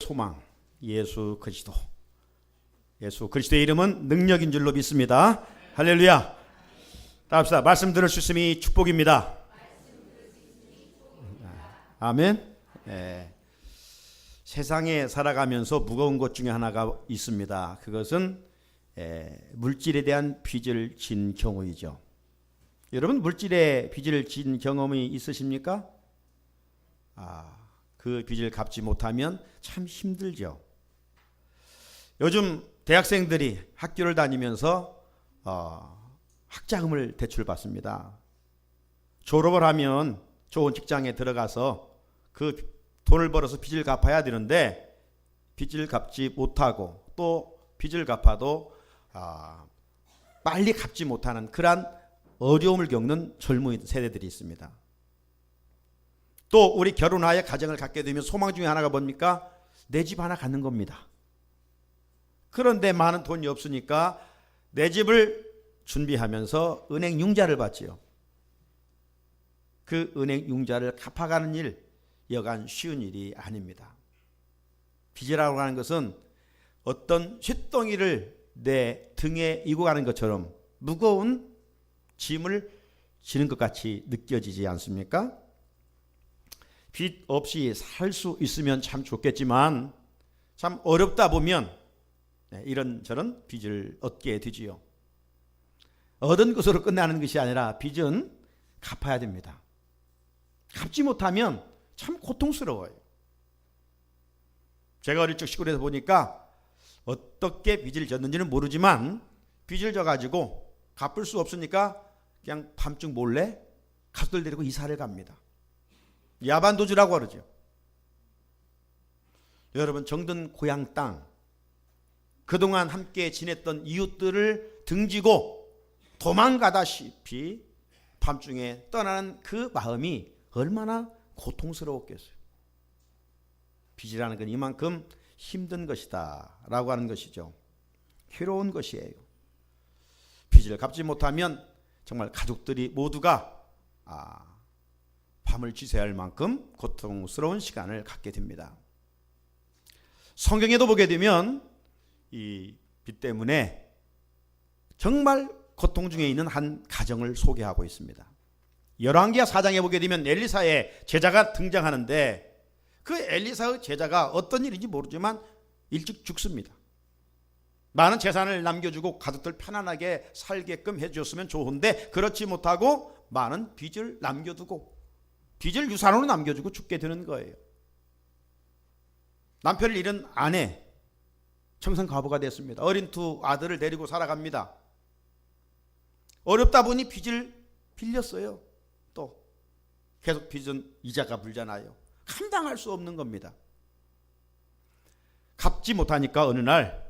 소망, 예수 그리스도. 예수 그리스도의 이름은 능력인 줄로 믿습니다. 할렐루야. 따라합시다. 말씀 들을 수 있음이 축복입니다. 아멘. 세상에 살아가면서 무거운 것 중에 하나가 있습니다. 그것은 물질에 대한 빚을 진 경우이죠. 여러분, 물질에 빚을 진 경험이 있으십니까? 그 빚을 갚지 못하면 참 힘들죠. 요즘 대학생들이 학교를 다니면서 학자금을 대출받습니다. 졸업을 하면 좋은 직장에 들어가서 그 돈을 벌어서 빚을 갚아야 되는데 빚을 갚지 못하고 또 빚을 갚아도 빨리 갚지 못하는 그러한 어려움을 겪는 젊은 세대들이 있습니다. 또 우리 결혼하여 가정을 갖게 되면 소망 중에 하나가 뭡니까? 내 집 하나 갖는 겁니다. 그런데 많은 돈이 없으니까 내 집을 준비하면서 은행 융자를 받지요. 그 은행 융자를 갚아가는 일, 여간 쉬운 일이 아닙니다. 빚이라고 하는 것은 어떤 쇳덩이를 내 등에 이고 가는 것처럼 무거운 짐을 지는 것 같이 느껴지지 않습니까? 빚 없이 살 수 있으면 참 좋겠지만 참 어렵다 보면 이런저런 빚을 얻게 되지요. 얻은 것으로 끝나는 것이 아니라 빚은 갚아야 됩니다. 갚지 못하면 참 고통스러워요. 제가 어릴 적 시골에서 보니까 어떻게 빚을 졌는지는 모르지만 빚을 져가지고 갚을 수 없으니까 그냥 밤중 몰래 가족들 데리고 이사를 갑니다. 야반도주라고 그러죠. 여러분, 정든 고향 땅, 그동안 함께 지냈던 이웃들을 등지고 도망가다시피 밤중에 떠나는 그 마음이 얼마나 고통스러웠겠어요. 빚이라는 건 이만큼 힘든 것이다 라고 하는 것이죠. 괴로운 것이에요. 빚을 갚지 못하면 정말 가족들이 모두가 밤을 지새야 할 만큼 고통스러운 시간을 갖게 됩니다. 성경에도 보게 되면 이 빚 때문에 정말 고통 중에 있는 한 가정을 소개하고 있습니다. 열왕기하 4장에 보게 되면 엘리사의 제자가 등장하는데 그 엘리사의 제자가 어떤 일인지 모르지만 일찍 죽습니다. 많은 재산을 남겨주고 가족들 편안하게 살게끔 해주었으면 좋은데 그렇지 못하고 많은 빚을 남겨두고 빚을 유산으로 남겨주고 죽게 되는 거예요. 남편을 잃은 아내 청산가부가 됐습니다. 어린 두 아들을 데리고 살아갑니다. 어렵다 보니 빚을 빌렸어요. 또 계속 빚은 이자가 불잖아요. 감당할 수 없는 겁니다. 갚지 못하니까 어느 날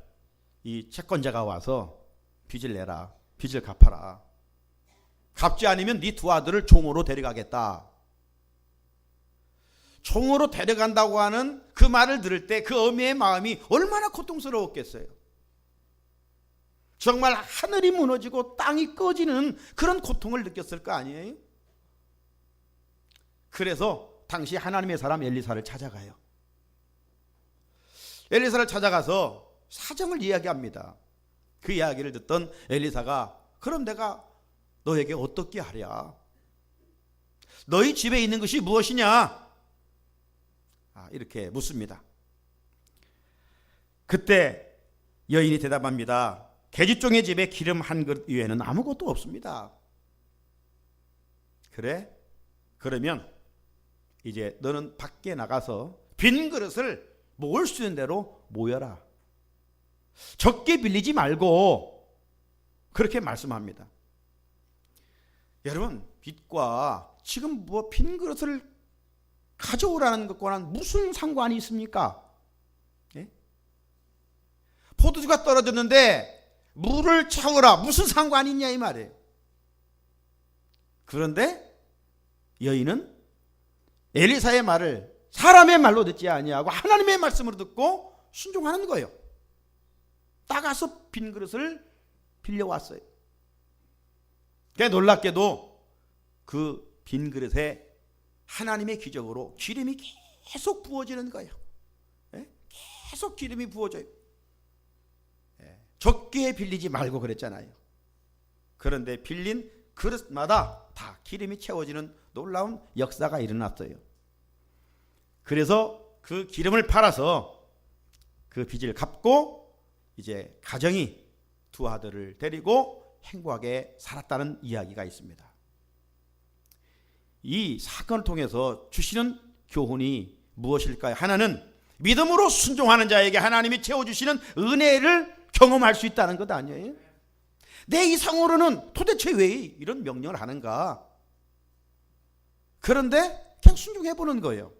이 채권자가 와서 빚을 내라, 빚을 갚아라. 갚지 않으면 네 두 아들을 총으로 데려가겠다. 총으로 데려간다고 하는 그 말을 들을 때 그 어미의 마음이 얼마나 고통스러웠겠어요. 정말 하늘이 무너지고 땅이 꺼지는 그런 고통을 느꼈을 거 아니에요? 그래서 당시 하나님의 사람 엘리사를 찾아가요. 엘리사를 찾아가서 사정을 이야기합니다. 그 이야기를 듣던 엘리사가 그럼 내가 너에게 어떻게 하랴? 너희 집에 있는 것이 무엇이냐? 이렇게 묻습니다. 그때 여인이 대답합니다. 계집종의 집에 기름 한 그릇 이외에는 아무것도 없습니다. 그래? 그러면 이제 너는 밖에 나가서 빈 그릇을 모을 수 있는 대로 모여라. 적게 빌리지 말고 그렇게 말씀합니다. 여러분, 빚과 지금 빈 그릇을 가져오라는 것과는 무슨 상관이 있습니까? 예? 포도주가 떨어졌는데 물을 채우라, 무슨 상관이 있냐 이 말이에요. 그런데 여인은 엘리사의 말을 사람의 말로 듣지 아니하고 하나님의 말씀으로 듣고 순종하는 거예요. 따가서 빈 그릇을 빌려왔어요. 놀랍게도 그 빈 그릇에 하나님의 기적으로 기름이 계속 부어지는 거예요. 계속 기름이 부어져요. 적게 빌리지 말고 그랬잖아요. 그런데 빌린 그릇마다 다 기름이 채워지는 놀라운 역사가 일어났어요. 그래서 그 기름을 팔아서 그 빚을 갚고 이제 가정이 두 아들을 데리고 행복하게 살았다는 이야기가 있습니다. 이 사건을 통해서 주시는 교훈이 무엇일까요? 하나는 믿음으로 순종하는 자에게 하나님이 채워주시는 은혜를 경험할 수 있다는 것 아니에요? 내 이상으로는 도대체 왜 이런 명령을 하는가? 그런데 그냥 순종해보는 거예요.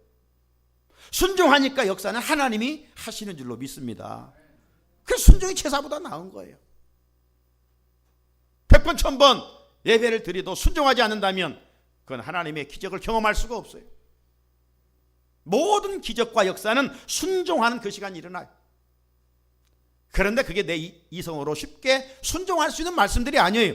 순종하니까 역사는 하나님이 하시는 줄로 믿습니다. 그래서 순종이 제사보다 나은 거예요. 100번 1000번 예배를 드려도 순종하지 않는다면 그건 하나님의 기적을 경험할 수가 없어요. 모든 기적과 역사는 순종하는 그 시간이 일어나요. 그런데 그게 내 이성으로 쉽게 순종할 수 있는 말씀들이 아니에요.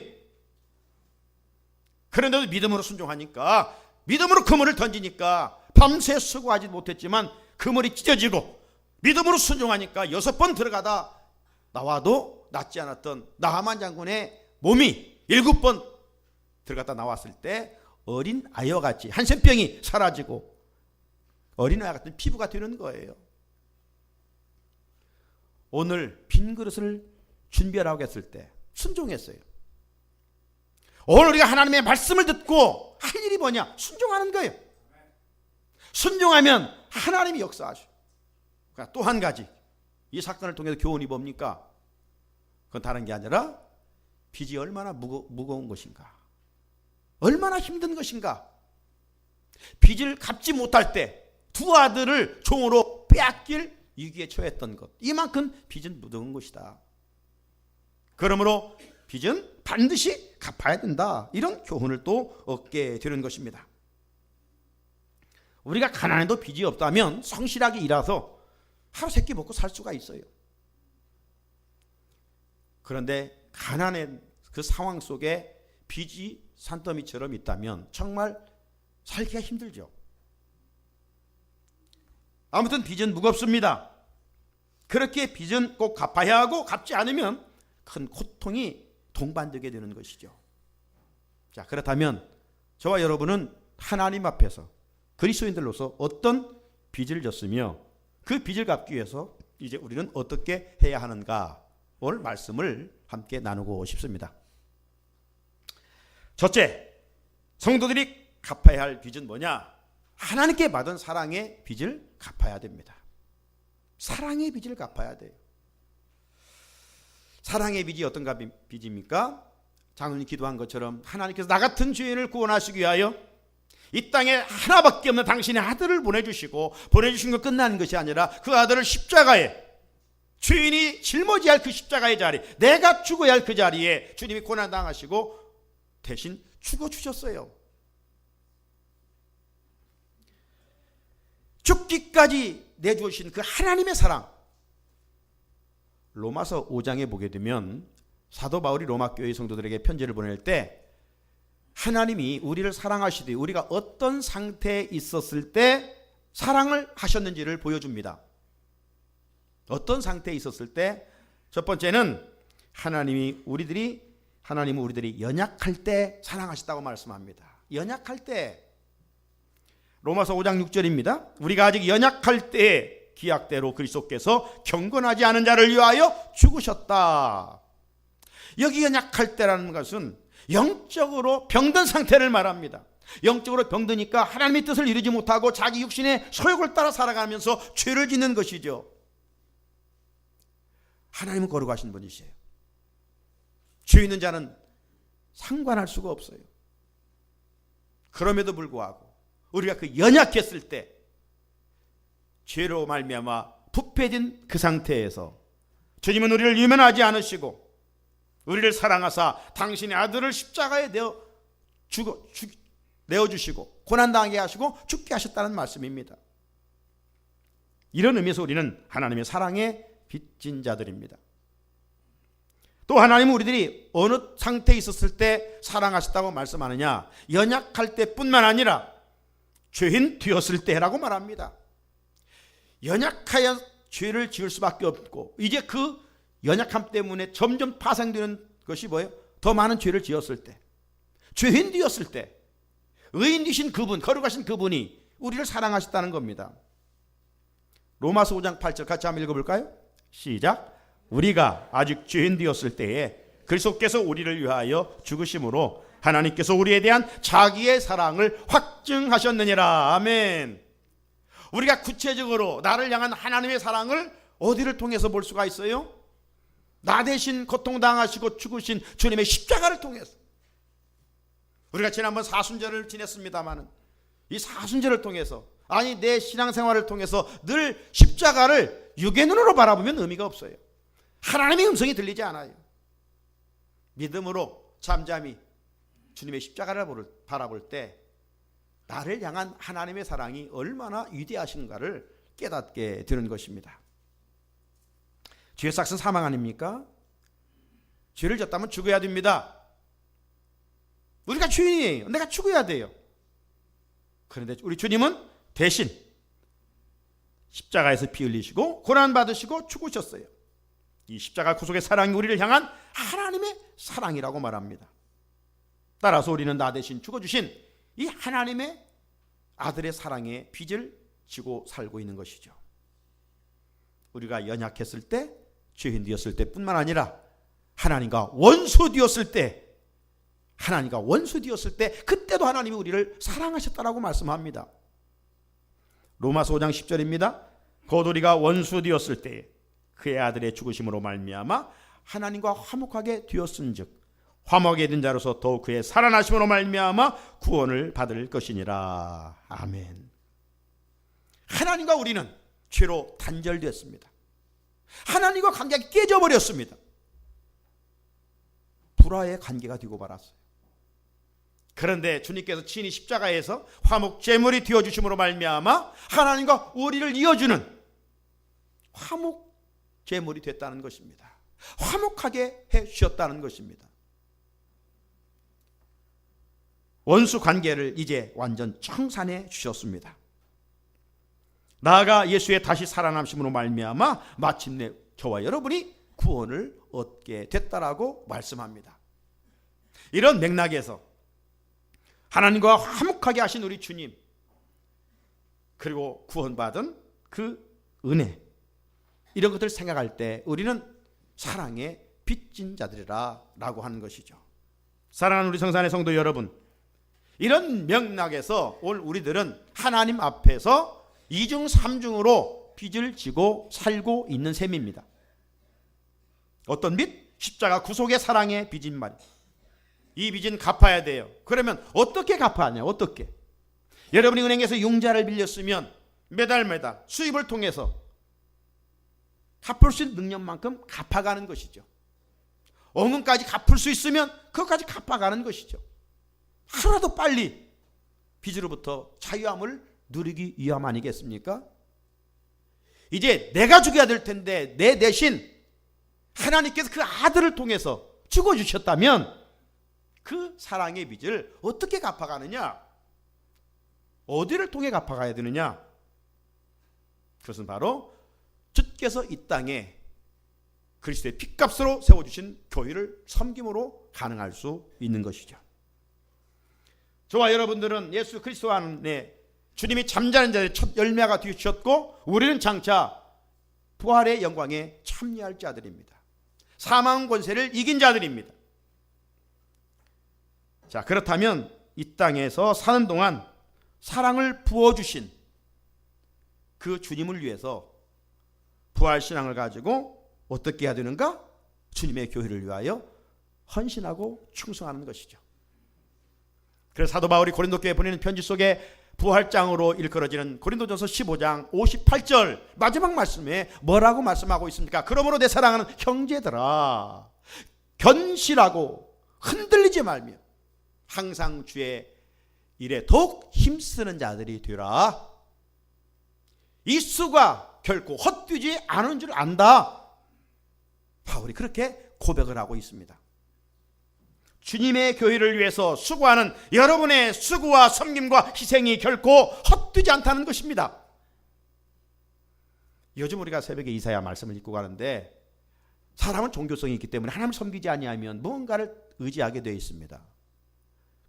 그런데도 믿음으로 순종하니까, 믿음으로 그물을 던지니까 밤새 수고하지 못했지만 그물이 찢어지고, 믿음으로 순종하니까 6번 들어가다 나와도 낫지 않았던 나하만 장군의 몸이 7번 들어갔다 나왔을 때 어린 아이와 같이 한센병이 사라지고 어린아이 같은 피부가 되는 거예요. 오늘 빈 그릇을 준비하라고 했을 때 순종했어요. 오늘 우리가 하나님의 말씀을 듣고 할 일이 뭐냐? 순종하는 거예요. 순종하면 하나님이 역사하셔. 또 한 가지, 이 사건을 통해서 교훈이 뭡니까? 그건 다른 게 아니라 빚이 얼마나 무거운 것인가, 얼마나 힘든 것인가. 빚을 갚지 못할 때 두 아들을 종으로 빼앗길 위기에 처했던 것, 이만큼 빚은 무거운 것이다. 그러므로 빚은 반드시 갚아야 된다, 이런 교훈을 또 얻게 되는 것입니다. 우리가 가난해도 빚이 없다면 성실하게 일해서 하루 세끼 먹고 살 수가 있어요. 그런데 가난한 그 상황 속에 빚이 산더미처럼 있다면 정말 살기가 힘들죠. 아무튼 빚은 무겁습니다. 그렇게 빚은 꼭 갚아야 하고, 갚지 않으면 큰 고통이 동반되게 되는 것이죠. 자, 그렇다면 저와 여러분은 하나님 앞에서 그리스도인들로서 어떤 빚을 졌으며 그 빚을 갚기 위해서 이제 우리는 어떻게 해야 하는가, 오늘 말씀을 함께 나누고 싶습니다. 첫째, 성도들이 갚아야 할 빚은 뭐냐? 하나님께 받은 사랑의 빚을 갚아야 됩니다. 사랑의 빚을 갚아야 돼요. 사랑의 빚이 어떤 빚입니까? 장로님 기도한 것처럼 하나님께서 나 같은 죄인을 구원하시기 위하여 이 땅에 하나밖에 없는 당신의 아들을 보내주시고, 보내주신 것 끝나는 것이 아니라 그 아들을 십자가에, 죄인이 짊어져야 할 그 십자가의 자리, 내가 죽어야 할 그 자리에 주님이 고난당하시고 대신 죽어주셨어요. 죽기까지 내주신 그 하나님의 사랑, 로마서 5장에 보게 되면 사도 바울이 로마 교회 성도들에게 편지를 보낼 때 하나님이 우리를 사랑하시되 우리가 어떤 상태에 있었을 때 사랑을 하셨는지를 보여줍니다. 어떤 상태에 있었을 때? 첫 번째는 하나님은 우리들이 연약할 때 사랑하셨다고 말씀합니다. 연약할 때, 로마서 5장 6절입니다. 우리가 아직 연약할 때 기약대로 그리스도께서 경건하지 않은 자를 위하여 죽으셨다. 여기 연약할 때라는 것은 영적으로 병든 상태를 말합니다. 영적으로 병드니까 하나님의 뜻을 이루지 못하고 자기 육신의 소욕을 따라 살아가면서 죄를 짓는 것이죠. 하나님은 거룩하신 분이세요. 죄 있는 자는 상관할 수가 없어요. 그럼에도 불구하고 우리가 그 연약했을 때, 죄로 말미암아 부패진 그 상태에서 주님은 우리를 유면하지 않으시고 우리를 사랑하사 당신의 아들을 십자가에 내어주시고 고난당하게 하시고 죽게 하셨다는 말씀입니다. 이런 의미에서 우리는 하나님의 사랑에 빚진 자들입니다. 또 하나님은 우리들이 어느 상태에 있었을 때 사랑하셨다고 말씀하느냐? 연약할 때뿐만 아니라 죄인 되었을 때라고 말합니다. 연약하여 죄를 지을 수밖에 없고 이제 그 연약함 때문에 점점 파생되는 것이 뭐예요? 더 많은 죄를 지었을 때, 죄인 되었을 때 의인 되신 그분, 거룩하신 그분이 우리를 사랑하셨다는 겁니다. 로마서 5장 8절 같이 한번 읽어볼까요? 시작. 우리가 아직 죄인 되었을 때에 그리스도께서 우리를 위하여 죽으심으로 하나님께서 우리에 대한 자기의 사랑을 확증하셨느니라. 아멘. 우리가 구체적으로 나를 향한 하나님의 사랑을 어디를 통해서 볼 수가 있어요? 나 대신 고통당하시고 죽으신 주님의 십자가를 통해서. 우리가 지난번 사순절을 지냈습니다마는 이 사순절을 통해서, 아니 내 신앙생활을 통해서 늘 십자가를 육의 눈으로 바라보면 의미가 없어요. 하나님의 음성이 들리지 않아요. 믿음으로 잠잠히 주님의 십자가를 바라볼 때 나를 향한 하나님의 사랑이 얼마나 위대하신가를 깨닫게 되는 것입니다. 죄의 삭은 사망 아닙니까? 죄를 졌다면 죽어야 됩니다. 우리가 죄인이에요. 내가 죽어야 돼요. 그런데 우리 주님은 대신 십자가에서 피 흘리시고 고난받으시고 죽으셨어요. 이 십자가 구속의 사랑이 우리를 향한 하나님의 사랑이라고 말합니다. 따라서 우리는 나 대신 죽어주신 이 하나님의 아들의 사랑의 빚을 지고 살고 있는 것이죠. 우리가 연약했을 때, 죄인 되었을 때뿐만 아니라 하나님과 원수 되었을 때, 그때도 하나님이 우리를 사랑하셨다라고 말씀합니다. 로마서 5장 10절입니다. 곧 우리가 원수 되었을 때에 그의 아들의 죽으심으로 말미암아 하나님과 화목하게 되었은즉 화목하게 된 자로서 더욱 그의 살아나심으로 말미암아 구원을 받을 것이니라. 아멘. 하나님과 우리는 죄로 단절되었습니다. 하나님과 관계가 깨져버렸습니다. 불화의 관계가 되고 말았어요. 그런데 주님께서 친히 십자가에서 화목 제물이 되어주심으로 말미암아 하나님과 우리를 이어주는 화목 제물이 됐다는 것입니다. 화목하게 해주셨다는 것입니다. 원수 관계를 이제 완전 청산해 주셨습니다. 나아가 예수의 다시 살아남심으로 말미암아 마침내 저와 여러분이 구원을 얻게 됐다라고 말씀합니다. 이런 맥락에서 하나님과 화목하게 하신 우리 주님, 그리고 구원받은 그 은혜, 이런 것들을 생각할 때 우리는 사랑의 빚진 자들이라 라고 하는 것이죠. 사랑하는 우리 성산의 성도 여러분, 이런 맥락에서 오늘 우리들은 하나님 앞에서 이중 삼중으로 빚을 지고 살고 있는 셈입니다. 어떤 빚? 십자가 구속의 사랑의 빚인 말이에요. 이 빚은 갚아야 돼요. 그러면 어떻게 갚아야 하냐? 어떻게? 여러분이 은행에서 융자를 빌렸으면 매달 수입을 통해서 갚을 수 있는 능력만큼 갚아가는 것이죠. 원금까지 갚을 수 있으면 그것까지 갚아가는 것이죠. 하나도 빨리 빚으로부터 자유함을 누리기 위함 아니겠습니까? 이제 내가 죽여야 될 텐데 내 대신 하나님께서 그 아들을 통해서 죽어주셨다면 그 사랑의 빚을 어떻게 갚아가느냐? 어디를 통해 갚아가야 되느냐? 그것은 바로 주께서 이 땅에 그리스도의 핏값으로 세워주신 교회를 섬김으로 가능할 수 있는 것이죠. 저와 여러분들은 예수 그리스도 안에 주님이 잠자는 자의 첫 열매가 되주셨고 우리는 장차 부활의 영광에 참여할 자들입니다. 사망 권세를 이긴 자들입니다. 자, 그렇다면 이 땅에서 사는 동안 사랑을 부어주신 그 주님을 위해서 부활신앙을 가지고 어떻게 해야 되는가? 주님의 교회를 위하여 헌신하고 충성하는 것이죠. 그래서 사도 바울이 고린도 교회에 보내는 편지 속에 부활장으로 일컬어지는 고린도전서 15장 58절 마지막 말씀에 뭐라고 말씀하고 있습니까? 그러므로 내 사랑하는 형제들아, 견실하고 흔들리지 말며 항상 주의 일에 더욱 힘쓰는 자들이 되라. 이 수가 결코 헛되지 않은 줄 안다. 바울이 그렇게 고백을 하고 있습니다. 주님의 교회를 위해서 수고하는 여러분의 수고와 섬김과 희생이 결코 헛되지 않다는 것입니다. 요즘 우리가 새벽에 이사야 말씀을 읽고 가는데 사람은 종교성이 있기 때문에 하나님을 섬기지 아니하면 무언가를 의지하게 되어 있습니다.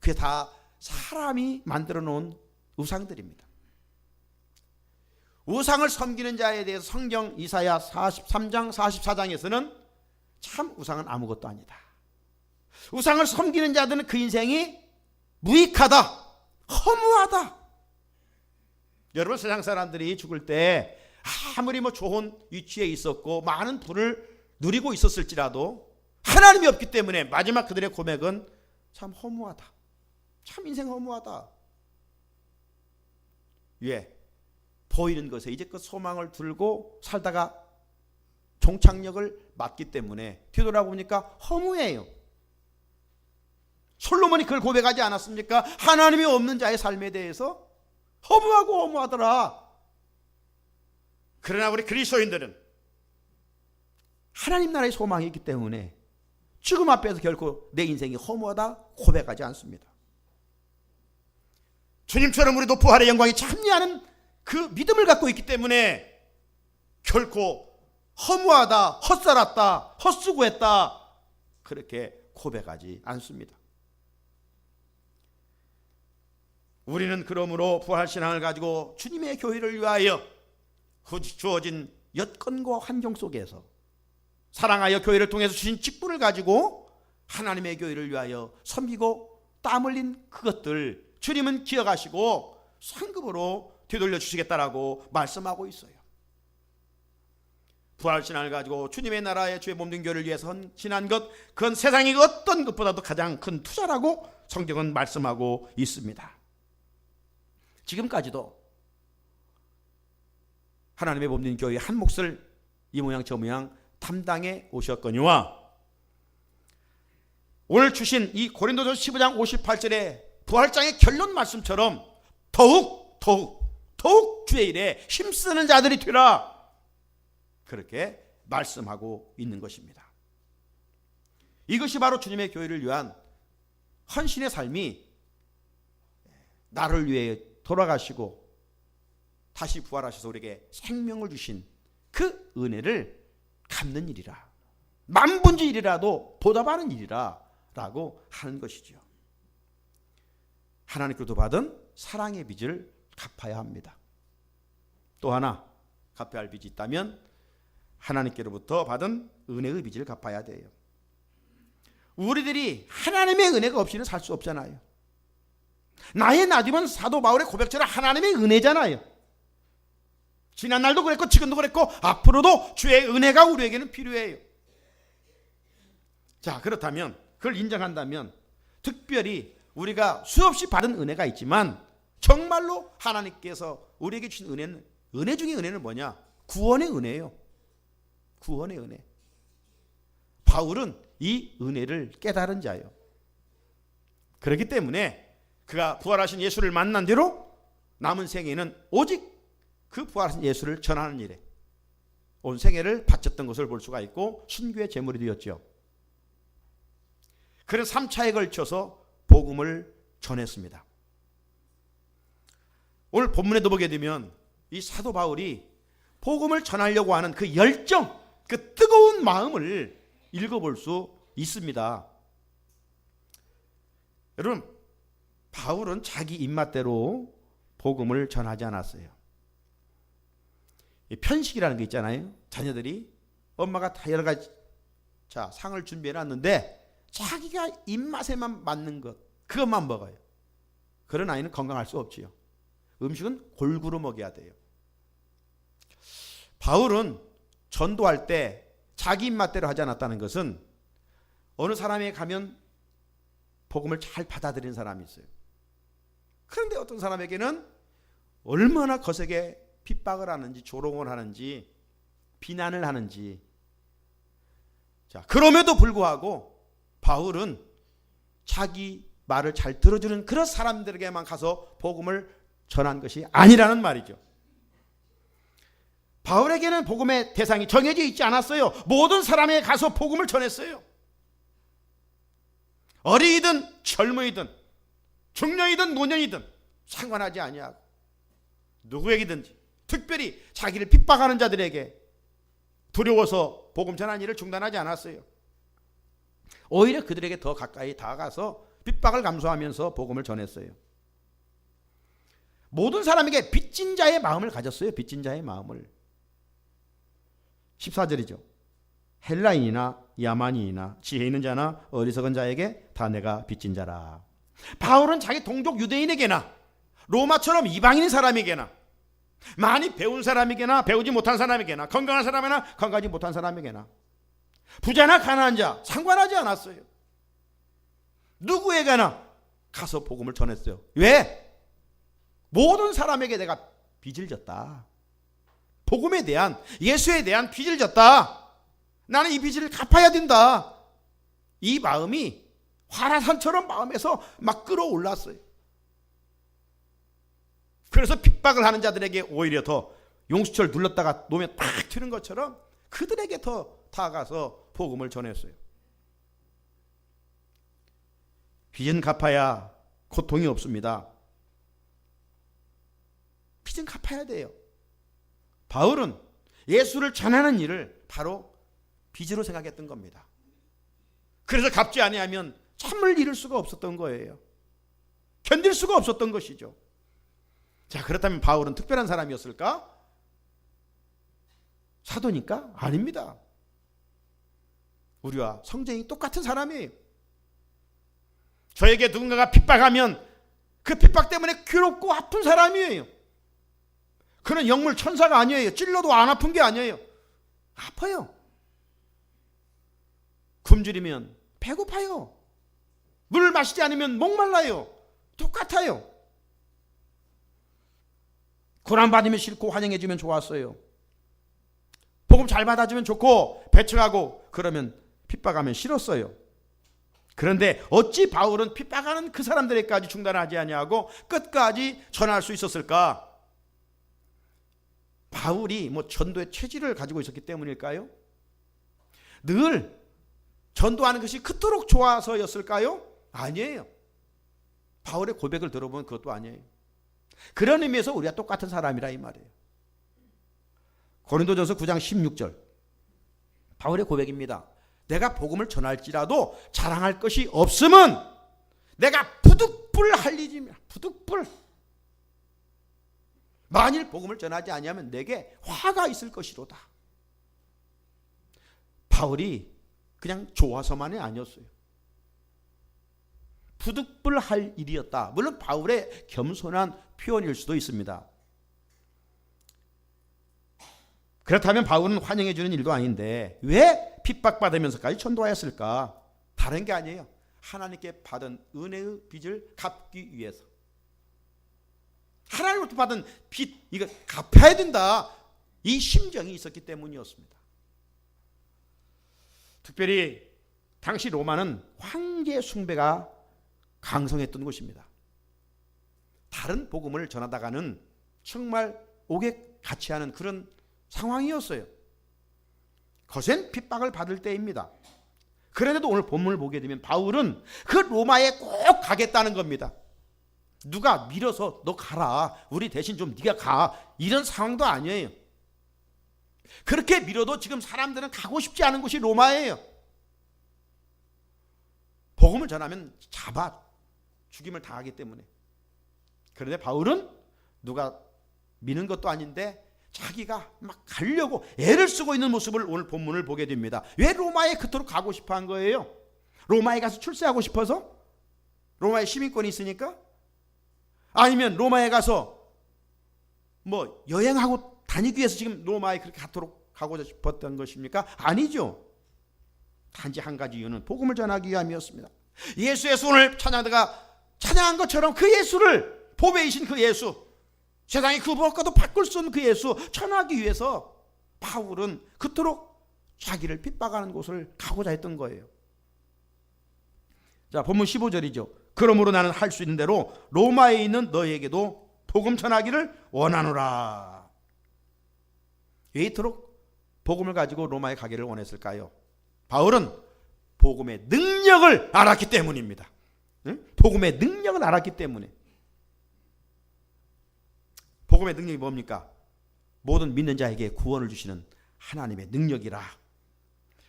그게 다 사람이 만들어 놓은 우상들입니다. 우상을 섬기는 자에 대해서 성경 이사야 43장 44장에서는 참 우상은 아무것도 아니다. 우상을 섬기는 자들은 그 인생이 무익하다, 허무하다. 여러분, 세상 사람들이 죽을 때 아무리 좋은 위치에 있었고 많은 부를 누리고 있었을지라도 하나님이 없기 때문에 마지막 그들의 고백은 참 허무하다. 참 인생 허무하다. 왜? 보이는 것에 이제껏 소망을 두고 살다가 종착역을 맞기 때문에 뒤돌아보니까 허무해요. 솔로몬이 그걸 고백하지 않았습니까? 하나님이 없는 자의 삶에 대해서 허무하고 허무하더라. 그러나 우리 그리스도인들은 하나님 나라의 소망이 있기 때문에 죽음 앞에서 결코 내 인생이 허무하다 고백하지 않습니다. 주님처럼 우리도 부활의 영광에 참여하는 그 믿음을 갖고 있기 때문에 결코 허무하다, 헛살았다, 헛수고했다 그렇게 고백하지 않습니다. 우리는 그러므로 부활신앙을 가지고 주님의 교회를 위하여 주어진 여건과 환경 속에서 사랑하여 교회를 통해서 주신 직분을 가지고 하나님의 교회를 위하여 섬기고 땀 흘린 그것들 주님은 기억하시고 상급으로 되돌려 주시겠다라고 말씀하고 있어요. 부활신앙을 가지고 주님의 나라의 주의 몸된 교회를 위해서 헌신한 것, 그건 세상의 어떤 것보다도 가장 큰 투자라고 성경은 말씀하고 있습니다. 지금까지도 하나님의 몸된 교회의 한 몫을 이 모양 저 모양 담당해 오셨거니와 오늘 주신 이 고린도전서 15장 58절의 부활장의 결론 말씀처럼 더욱 주의 일에 힘쓰는 자들이 되라 그렇게 말씀하고 있는 것입니다. 이것이 바로 주님의 교회를 위한 헌신의 삶이 나를 위해 돌아가시고 다시 부활하셔서 우리에게 생명을 주신 그 은혜를 갚는 일이라, 만분의 일이라도 보답하는 일이라 라고 하는 것이죠. 하나님께로부터 받은 사랑의 빚을 갚아야 합니다. 또 하나 갚아야 할 빚이 있다면 하나님께로부터 받은 은혜의 빚을 갚아야 돼요. 우리들이 하나님의 은혜가 없이는 살 수 없잖아요. 나의 나디면 사도 바울의 고백처럼 하나님의 은혜잖아요. 지난날도 그랬고 지금도 그랬고 앞으로도 주의 은혜가 우리에게는 필요해요. 자, 그렇다면 그걸 인정한다면 특별히 우리가 수없이 받은 은혜가 있지만 정말로 하나님께서 우리에게 주신 은혜는, 은혜 중에 은혜는 뭐냐? 구원의 은혜예요. 구원의 은혜. 바울은 이 은혜를 깨달은 자예요. 그렇기 때문에 그가 부활하신 예수를 만난 뒤로 남은 생애는 오직 그 부활하신 예수를 전하는 일에 온 생애를 바쳤던 것을 볼 수가 있고 순교의 제물이 되었죠. 그는 3차에 걸쳐서 복음을 전했습니다. 오늘 본문에도 보게 되면 이 사도 바울이 복음을 전하려고 하는 그 열정, 그 뜨거운 마음을 읽어볼 수 있습니다. 여러분, 바울은 자기 입맛대로 복음을 전하지 않았어요. 편식이라는 게 있잖아요. 자녀들이 엄마가 다 여러 가지 상을 준비해 놨는데 자기가 입맛에만 맞는 것, 그것만 먹어요. 그런 아이는 건강할 수 없지요. 음식은 골고루 먹여야 돼요. 바울은 전도할 때 자기 입맛대로 하지 않았다는 것은 어느 사람에게 가면 복음을 잘 받아들이는 사람이 있어요. 그런데 어떤 사람에게는 얼마나 거세게 핍박을 하는지, 조롱을 하는지, 비난을 하는지. 자, 그럼에도 불구하고 바울은 자기 말을 잘 들어주는 그런 사람들에게만 가서 복음을 전한 것이 아니라는 말이죠. 바울에게는 복음의 대상이 정해져 있지 않았어요. 모든 사람에게 가서 복음을 전했어요. 어리이든 젊은이든 중년이든 노년이든 상관하지 아니하고 누구에게든지 특별히 자기를 핍박하는 자들에게 두려워서 복음 전하는 일을 중단하지 않았어요. 오히려 그들에게 더 가까이 다가가서 핍박을 감수하면서 복음을 전했어요. 모든 사람에게 빚진 자의 마음을 가졌어요. 빚진 자의 마음을. 14절이죠. 헬라인이나 야만인이나 지혜 있는 자나 어리석은 자에게 다 내가 빚진 자라. 바울은 자기 동족 유대인에게나 로마처럼 이방인 사람에게나 많이 배운 사람에게나 배우지 못한 사람에게나 건강한 사람이나 건강하지 못한 사람에게나 부자나 가난한 자 상관하지 않았어요. 누구에게나 가서 복음을 전했어요. 왜? 모든 사람에게 내가 빚을 졌다. 복음에 대한, 예수에 대한 빚을 졌다. 나는 이 빚을 갚아야 된다. 이 마음이 화라산처럼 마음에서 막 끌어올랐어요. 그래서 핍박을 하는 자들에게 오히려 더 용수철 눌렀다가 놓으면 탁 튀는 것처럼 그들에게 더 다가가서 복음을 전했어요. 빚은 갚아야 고통이 없습니다. 빚은 갚아야 돼요. 바울은 예수를 전하는 일을 바로 빚으로 생각했던 겁니다. 그래서 갚지 아니하면 참을 이룰 수가 없었던 거예요. 견딜 수가 없었던 것이죠. 자, 그렇다면 바울은 특별한 사람이었을까? 사도니까? 아닙니다. 우리와 성정이 똑같은 사람이에요. 저에게 누군가가 핍박하면 그 핍박 때문에 괴롭고 아픈 사람이에요. 그는 영물 천사가 아니에요. 찔러도 안 아픈 게 아니에요. 아파요. 굶주리면 배고파요. 물 마시지 않으면 목말라요. 똑같아요. 고난 받으면 싫고 환영해 주면 좋았어요. 복음 잘 받아주면 좋고 배척하고 그러면 핍박하면 싫었어요. 그런데 어찌 바울은 핍박하는 그 사람들에게까지 중단하지 아니하고 끝까지 전할 수 있었을까? 바울이 전도의 체질을 가지고 있었기 때문일까요? 늘 전도하는 것이 그토록 좋아서였을까요? 아니에요. 바울의 고백을 들어보면 그것도 아니에요. 그런 의미에서 우리가 똑같은 사람이라 이 말이에요. 고린도전서 9장 16절 바울의 고백입니다. 내가 복음을 전할지라도 자랑할 것이 없음은 내가 부득불 할리지며 부득불 만일 복음을 전하지 아니하면 내게 화가 있을 것이로다. 바울이 그냥 좋아서만이 아니었어요. 부득불할 일이었다. 물론 바울의 겸손한 표현일 수도 있습니다. 그렇다면 바울은 환영해 주는 일도 아닌데 왜 핍박받으면서까지 전도하였을까? 다른 게 아니에요. 하나님께 받은 은혜의 빚을 갚기 위해서. 하나님으로부터 받은 빚, 이거 갚아야 된다. 이 심정이 있었기 때문이었습니다. 특별히 당시 로마는 황제 숭배가 강성했던 곳입니다. 다른 복음을 전하다가는 정말 옥에 같이 하는 그런 상황이었어요. 거센 핍박을 받을 때입니다. 그런데도 오늘 본문을 보게 되면 바울은 그 로마에 꼭 가겠다는 겁니다. 누가 밀어서 너 가라. 우리 대신 좀 네가 가. 이런 상황도 아니에요. 그렇게 밀어도 지금 사람들은 가고 싶지 않은 곳이 로마예요. 복음을 전하면 잡아 죽임을 당하기 때문에. 그런데 바울은 누가 미는 것도 아닌데 자기가 막 가려고 애를 쓰고 있는 모습을 오늘 본문을 보게 됩니다. 왜 로마에 그토록 가고 싶어 한 거예요? 로마에 가서 출세하고 싶어서? 로마에 시민권이 있으니까? 아니면 로마에 가서 여행하고 다니기 위해서 지금 로마에 그렇게 가고 싶었던 것입니까? 아니죠. 단지 한 가지 이유는 복음을 전하기 위함이었습니다. 예수의 오늘 찬양한 것처럼 그 예수를, 보배이신 그 예수, 세상이 그 무엇과도 바꿀 수 없는 그 예수 전하기 위해서 바울은 그토록 자기를 핍박하는 곳을 가고자 했던 거예요. 자, 본문 15절이죠. 그러므로 나는 할 수 있는 대로 로마에 있는 너희에게도 복음 전하기를 원하노라. 왜 이토록 복음을 가지고 로마에 가기를 원했을까요? 바울은 복음의 능력을 알았기 때문입니다. 응? 복음의 능력을 알았기 때문에. 복음의 능력이 뭡니까? 모든 믿는 자에게 구원을 주시는 하나님의 능력이라.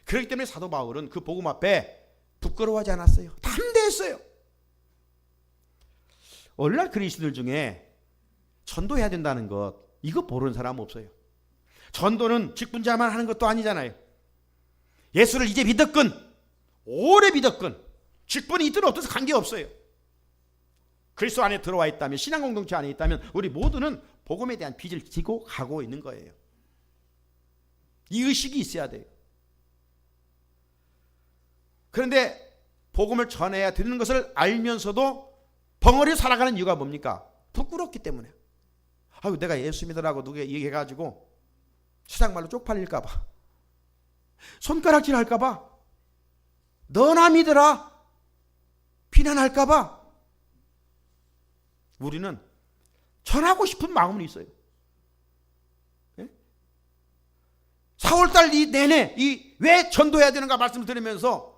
그렇기 때문에 사도 바울은 그 복음 앞에 부끄러워하지 않았어요. 담대했어요. 오늘날 그리스도들 중에 전도해야 된다는 것, 이거 모르는 사람 없어요. 전도는 직분자만 하는 것도 아니잖아요. 예수를 이제 믿었건 오래 믿었건 직분이 있든 없든 관계없어요. 그리스도 안에 들어와 있다면, 신앙 공동체 안에 있다면 우리 모두는 복음에 대한 빚을 지고 가고 있는 거예요. 이 의식이 있어야 돼요. 그런데 복음을 전해야 되는 것을 알면서도 벙어리 살아가는 이유가 뭡니까? 부끄럽기 때문에. 아유, 내가 예수 믿으라고 누가 얘기해가지고 세상 말로 쪽팔릴까 봐, 손가락질 할까 봐, 너나 믿으라 비난할까 봐 우리는 전하고 싶은 마음은 있어요. 4월달 이 내내 왜 전도해야 되는가 말씀을 드리면서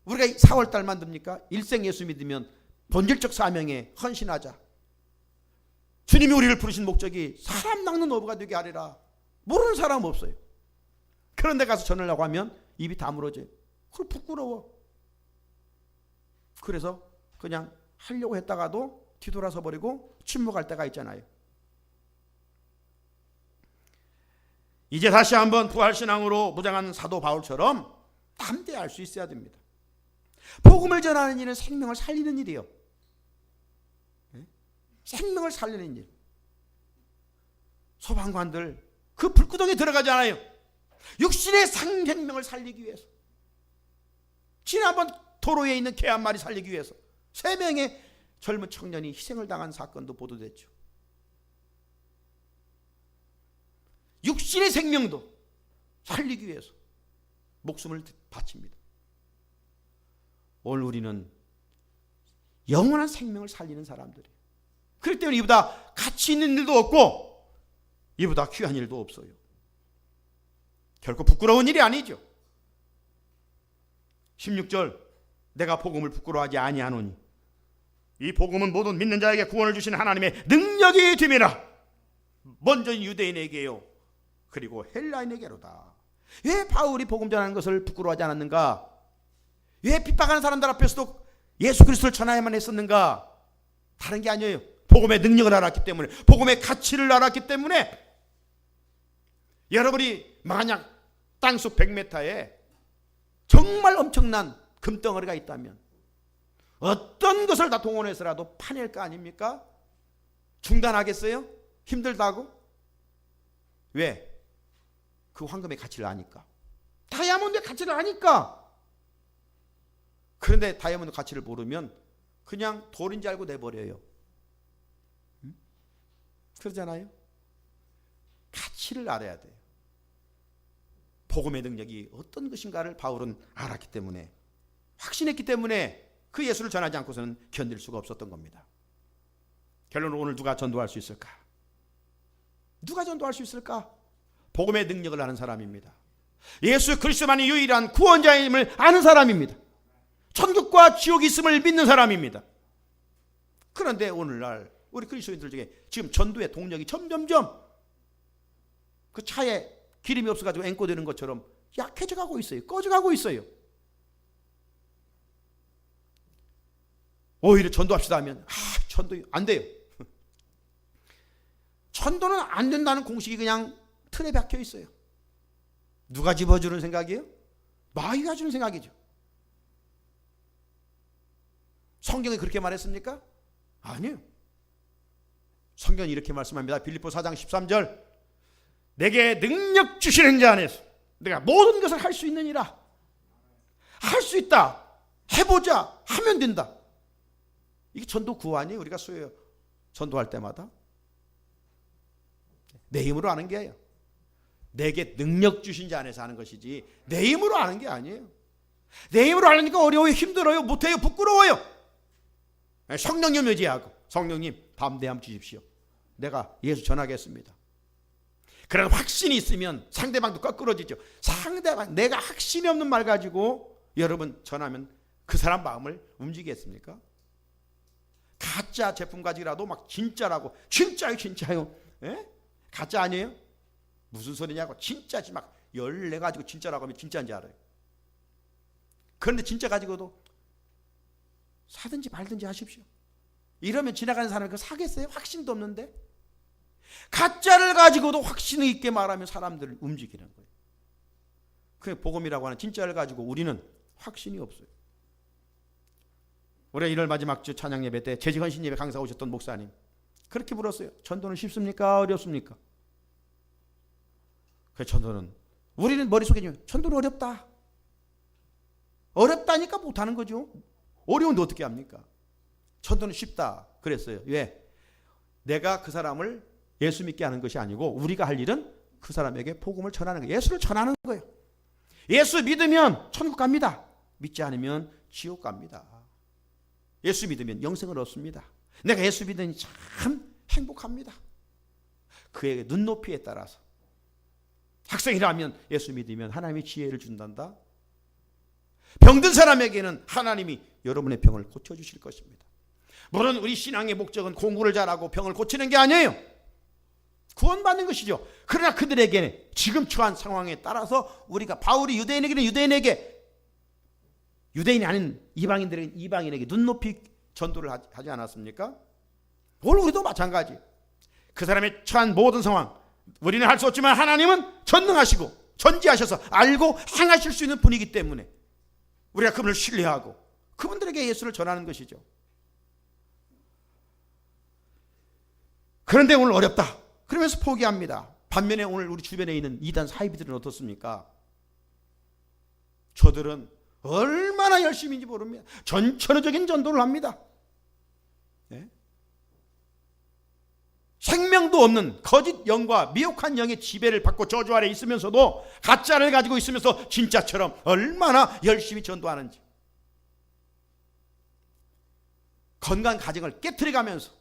우리가 4월달만 듭니까? 일생 예수 믿으면 본질적 사명에 헌신하자. 주님이 우리를 부르신 목적이 사람 낚는 어부가 되게 하리라. 모르는 사람 없어요. 그런데 가서 전하려고 하면 입이 다물어져요. 그걸 부끄러워. 그래서 그냥 하려고 했다가도 뒤돌아서 버리고 침묵할 때가 있잖아요. 이제 다시 한번 부활신앙으로 무장한 사도 바울처럼 담대할 수 있어야 됩니다. 복음을 전하는 일은 생명을 살리는 일이에요. 생명을 살리는 일. 소방관들 그 불구덩이에 들어가잖아요. 육신의 생명을 살리기 위해서. 지난번 도로에 있는 개 한 마리 살리기 위해서 3명의 젊은 청년이 희생을 당한 사건도 보도됐죠. 육신의 생명도 살리기 위해서 목숨을 바칩니다. 오늘 우리는 영원한 생명을 살리는 사람들이에요. 그렇기 때문에 이보다 가치 있는 일도 없고 이보다 귀한 일도 없어요. 결코 부끄러운 일이 아니죠. 16절, 내가 복음을 부끄러워하지 아니하노니 이 복음은 모든 믿는 자에게 구원을 주시는 하나님의 능력이 됨이라. 먼저 유대인에게요, 그리고 헬라인에게로다. 왜 바울이 복음 전하는 것을 부끄러워하지 않았는가? 왜 핍박하는 사람들 앞에서도 예수 그리스도를 전하야만 했었는가? 다른 게 아니에요. 복음의 능력을 알았기 때문에, 복음의 가치를 알았기 때문에. 여러분이 만약 땅속 100m에 정말 엄청난 금덩어리가 있다면 어떤 것을 다 동원해서라도 파낼 거 아닙니까? 중단하겠어요? 힘들다고? 왜? 그 황금의 가치를 아니까. 다이아몬드의 가치를 아니까. 그런데 다이아몬드 가치를 모르면 그냥 돌인 줄 알고 내버려요. 그러잖아요. 가치를 알아야 돼요. 복음의 능력이 어떤 것인가를 바울은 알았기 때문에, 확신했기 때문에 그 예수를 전하지 않고서는 견딜 수가 없었던 겁니다. 결론은 오늘 누가 전도할 수 있을까? 누가 전도할 수 있을까? 복음의 능력을 아는 사람입니다. 예수 그리스도만이 유일한 구원자임을 아는 사람입니다. 천국과 지옥이 있음을 믿는 사람입니다. 그런데 오늘날 우리 그리스도인들 중에 지금 전도의 동력이 점점점 그 차에 기름이 없어가지고 앵꼬되는 것처럼 약해져 가고 있어요. 꺼져가고 있어요. 오히려 전도합시다 하면 전도 안 돼요. 전도는 안 된다는 공식이 그냥 틀에 박혀 있어요. 누가 집어주는 생각이에요? 마귀가 주는 생각이죠. 성경이 그렇게 말했습니까? 아니에요. 성경이 이렇게 말씀합니다. 빌립보 4장 13절, 내게 능력 주시는 자 안에서 내가 모든 것을 할 수 있느니라. 할 수 있다. 해보자. 하면 된다. 이게 전도 구호 아니에요? 우리가 전도할 때마다 내 힘으로 하는 게 아니에요. 내게 능력 주신 자 안에서 하는 것이지 내 힘으로 하는 게 아니에요. 내 힘으로 하려니까 어려워요. 힘들어요. 못해요. 부끄러워요. 성령님 의지하고, 성령님 담대함 주십시오. 내가 예수 전하겠습니다. 그런 확신이 있으면 상대방도 거꾸러지죠. 상대방, 내가 확신이 없는 말 가지고 여러분 전하면 그 사람 마음을 움직이겠습니까? 가짜 제품 가지고라도 막 진짜라고, 진짜요 진짜요. 예? 가짜 아니에요? 무슨 소리냐고. 진짜지 막 열내 가지고 진짜라고 하면 진짜인지 알아요. 그런데 진짜 가지고도 사든지 말든지 하십시오. 이러면 지나가는 사람이 그거 사겠어요? 확신도 없는데. 가짜를 가지고도 확신 있게 말하면 사람들을 움직이는 거예요. 그 복음이라고 하는 진짜를 가지고 우리는 확신이 없어요. 올해 1월 마지막 주 찬양 예배 때 재직헌신 예배 강사 오셨던 목사님 그렇게 물었어요. 전도는 쉽습니까? 어렵습니까? 그 전도는 우리는 머릿속에 전도는 어렵다. 어렵다니까 못하는 거죠. 어려운데 어떻게 합니까? 전도는 쉽다 그랬어요. 왜? 내가 그 사람을 예수 믿게 하는 것이 아니고 우리가 할 일은 그 사람에게 복음을 전하는 거예요. 예수를 전하는 거예요. 예수 믿으면 천국 갑니다. 믿지 않으면 지옥 갑니다. 예수 믿으면 영생을 얻습니다. 내가 예수 믿으니 참 행복합니다. 그의 눈높이에 따라서 학생이라면 예수 믿으면 하나님이 지혜를 준단다. 병든 사람에게는 하나님이 여러분의 병을 고쳐주실 것입니다. 물론 우리 신앙의 목적은 공부를 잘하고 병을 고치는 게 아니에요. 구원받는 것이죠. 그러나 그들에게는 지금 처한 상황에 따라서 우리가 바울이 유대인에게는 유대인에게, 유대인이 아닌 이방인들에게 이방인에게 눈높이 전도를 하지 않았습니까? 오늘 우리도 마찬가지. 그 사람의 처한 모든 상황 우리는 할 수 없지만 하나님은 전능하시고 전지하셔서 알고 행하실 수 있는 분이기 때문에 우리가 그분을 신뢰하고 그분들에게 예수를 전하는 것이죠. 그런데 오늘 어렵다 그러면서 포기합니다. 반면에 오늘 우리 주변에 있는 이단 사이비들은 어떻습니까? 저들은 얼마나 열심인지 모릅니다. 전천후적인 전도를 합니다. 네? 생명도 없는 거짓 영과 미혹한 영의 지배를 받고 저주 아래 있으면서도 가짜를 가지고 있으면서 진짜처럼 얼마나 열심히 전도하는지. 건강한 가정을 깨트려가면서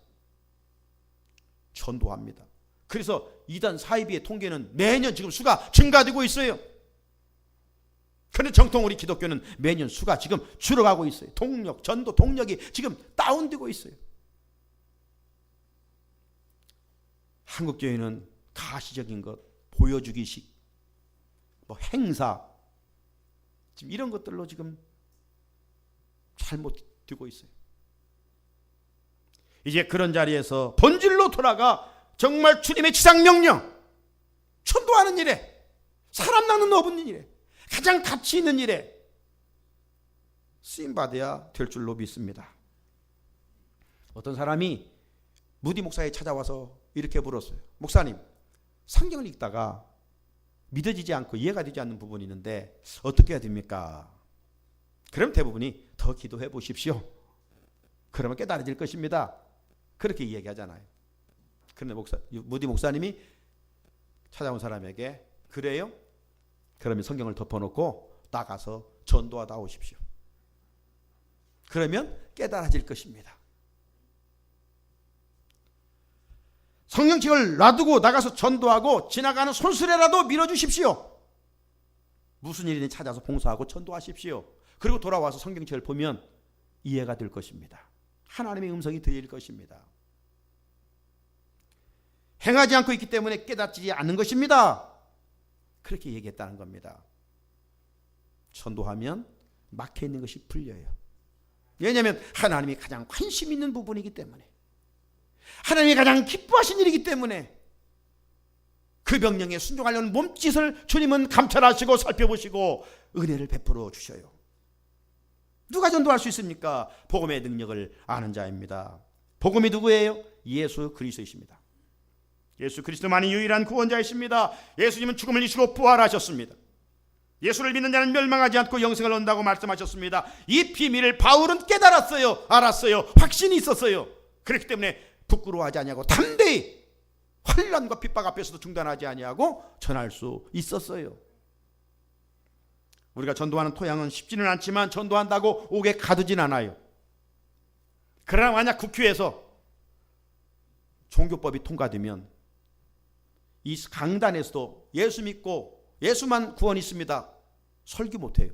전도합니다. 그래서 이단 사이비의 통계는 매년 지금 수가 증가되고 있어요. 그런데 정통 우리 기독교는 매년 수가 지금 줄어가고 있어요. 동력, 전도 동력이 지금 다운되고 있어요. 한국교회는 가시적인 것, 보여주기식, 행사 지금 이런 것들로 지금 잘못되고 있어요. 이제 그런 자리에서 본질로 돌아가 정말 주님의 지상명령, 전도하는 일에, 사람 낳는 어부는 일에, 가장 가치 있는 일에 쓰임받아야 될 줄로 믿습니다. 어떤 사람이 무디 목사에 찾아와서 이렇게 물었어요. 목사님, 성경을 읽다가 믿어지지 않고 이해가 되지 않는 부분이 있는데 어떻게 해야 됩니까? 그럼 대부분이 더 기도해 보십시오. 그러면 깨달아질 것입니다. 그렇게 이야기하잖아요. 그런데 무디 목사님이 찾아온 사람에게 그래요? 그러면 성경을 덮어놓고 나가서 전도하다 오십시오. 그러면 깨달아질 것입니다. 성경책을 놔두고 나가서 전도하고 지나가는 손수레라도 밀어주십시오. 무슨 일이든 찾아서 봉사하고 전도하십시오. 그리고 돌아와서 성경책을 보면 이해가 될 것입니다. 하나님의 음성이 들릴 것입니다. 행하지 않고 있기 때문에 깨닫지 않는 것입니다. 그렇게 얘기했다는 겁니다. 전도하면 막혀있는 것이 풀려요. 왜냐하면 하나님이 가장 관심 있는 부분이기 때문에, 하나님이 가장 기뻐하신 일이기 때문에 그 명령에 순종하려는 몸짓을 주님은 감찰하시고 살펴보시고 은혜를 베풀어 주셔요. 누가 전도할 수 있습니까? 복음의 능력을 아는 자입니다. 복음이 누구예요? 예수 그리스도이십니다. 예수 그리스도만이 유일한 구원자이십니다. 예수님은 죽음을 이기시고 부활하셨습니다. 예수를 믿는 자는 멸망하지 않고 영생을 얻는다고 말씀하셨습니다. 이 비밀을 바울은 깨달았어요. 알았어요. 확신이 있었어요. 그렇기 때문에 부끄러워하지 아니하고 담대히 환난과 핍박 앞에서도 중단하지 아니하고 전할 수 있었어요. 우리가 전도하는 토양은 쉽지는 않지만 전도한다고 옥에 가두진 않아요. 그러나 만약 국회에서 종교법이 통과되면 이 강단에서도 예수 믿고 예수만 구원이 있습니다 설교 못해요.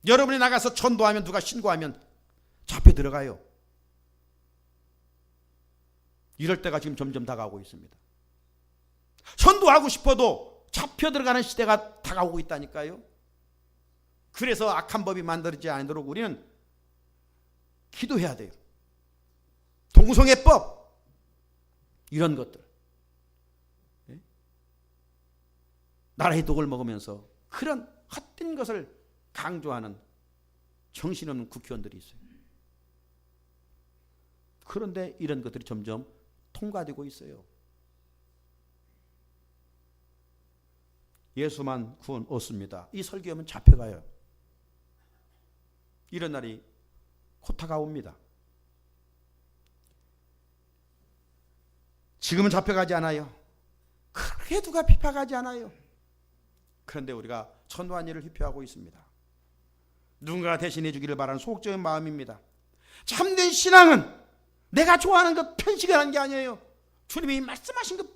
여러분이 나가서 전도하면 누가 신고하면 잡혀 들어가요. 이럴 때가 지금 점점 다가오고 있습니다. 전도하고 싶어도 잡혀 들어가는 시대가 다가오고 있다니까요. 그래서 악한 법이 만들어지지 않도록 우리는 기도해야 돼요. 동성애법 이런 것들, 나라의 독을 먹으면서 그런 헛된 것을 강조하는 정신없는 국회의원들이 있어요. 그런데 이런 것들이 점점 통과되고 있어요. 예수만 구원 얻습니다. 이 설교하면 잡혀가요. 이런 날이 곧 다가옵니다. 지금은 잡혀가지 않아요. 그렇게 누가 비판하지 않아요. 그런데 우리가 전도한 일을 희표하고 있습니다. 누군가가 대신해 주기를 바라는 소극적인 마음입니다. 참된 신앙은 내가 좋아하는 것 편식하는 게 아니에요. 주님이 말씀하신 것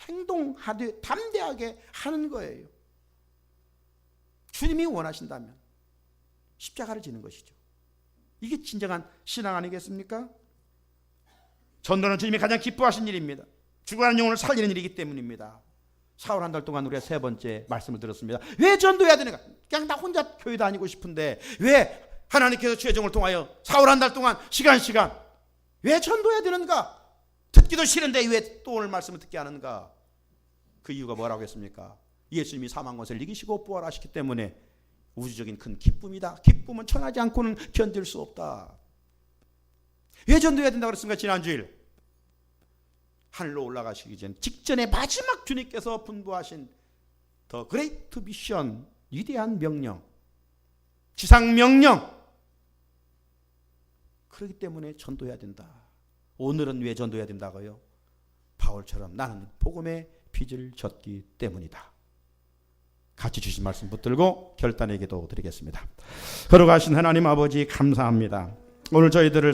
행동하되 담대하게 하는 거예요. 주님이 원하신다면 십자가를 지는 것이죠. 이게 진정한 신앙 아니겠습니까? 전도는 주님이 가장 기뻐하신 일입니다. 죽어가는 영혼을 살리는 일이기 때문입니다. 사흘 한 달 동안 우리가 세 번째 말씀을 들었습니다. 왜 전도해야 되는가? 그냥 나 혼자 교회 다니고 싶은데 왜 하나님께서 최종을 통하여 사흘 한 달 동안 시간 왜 전도해야 되는가? 듣기도 싫은데 왜 또 오늘 말씀을 듣게 하는가? 그 이유가 뭐라고 했습니까? 예수님이 사망 권세를 이기시고 부활하시기 때문에 우주적인 큰 기쁨이다. 기쁨은 천하지 않고는 견딜 수 없다. 왜 전도해야 된다고 그랬습니까? 지난주일 하늘로 올라가시기 직전에 마지막 주님께서 분부하신 더 그레이트 미션, 위대한 명령, 지상 명령. 그렇기 때문에 전도해야 된다. 오늘은 왜 전도해야 된다고요? 바울처럼 나는 복음의 빚을 졌기 때문이다. 같이 주신 말씀 붙들고 결단의 기도 드리겠습니다. 걸어가신 하나님 아버지 감사합니다. 오늘 저희들을